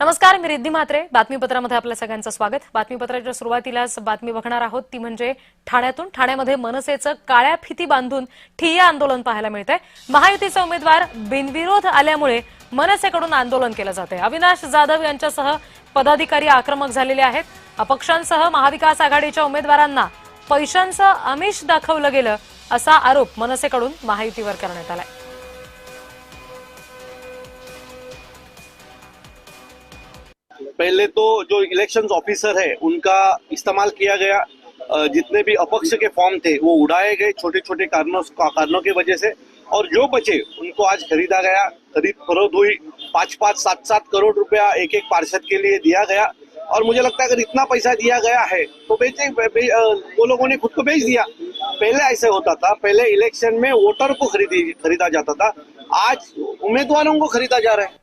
नमस्कार, मी रिद्धी म्हात्रे. बातमीपत्रामध्ये आपल्या सगळ्यांचं स्वागत. बातमीपत्राच्या सुरुवातीलाच बातमी बघणार आहोत ती म्हणजे ठाण्यामध्ये मनसेचं काळ्या फिती बांधून ठिय्या आंदोलन पाहायला मिळतंय. महायुतीचे उमेदवार बिनविरोध आल्यामुळे मनसेकडून आंदोलन केलं जातंय. अविनाश जाधव यांच्यासह पदाधिकारी आक्रमक झालेले आहेत. अपक्षांसह महाविकास आघाडीच्या उमेदवारांना पैशांचं आमिष दाखवलं गेलं असा आरोप मनसेकडून महायुतीवर करण्यात आलाय. पहले तो जो इलेक्शन ऑफिसर है उनका इस्तेमाल किया गया। जितने भी अपक्ष के फॉर्म थे वो उड़ाए गए छोटे छोटे कारणों की वजह से, और जो बचे उनको आज खरीदा गया। खरीद फरोख्त हुई, 5-5, 7-7 करोड़ रुपया एक एक पार्षद के लिए दिया गया। और मुझे लगता है अगर इतना पैसा दिया गया है तो वो लोगों ने खुद को बेच दिया। पहले ऐसे होता था, पहले इलेक्शन में वोटर को खरीदा जाता था, आज उम्मीदवारों को खरीदा जा रहा है।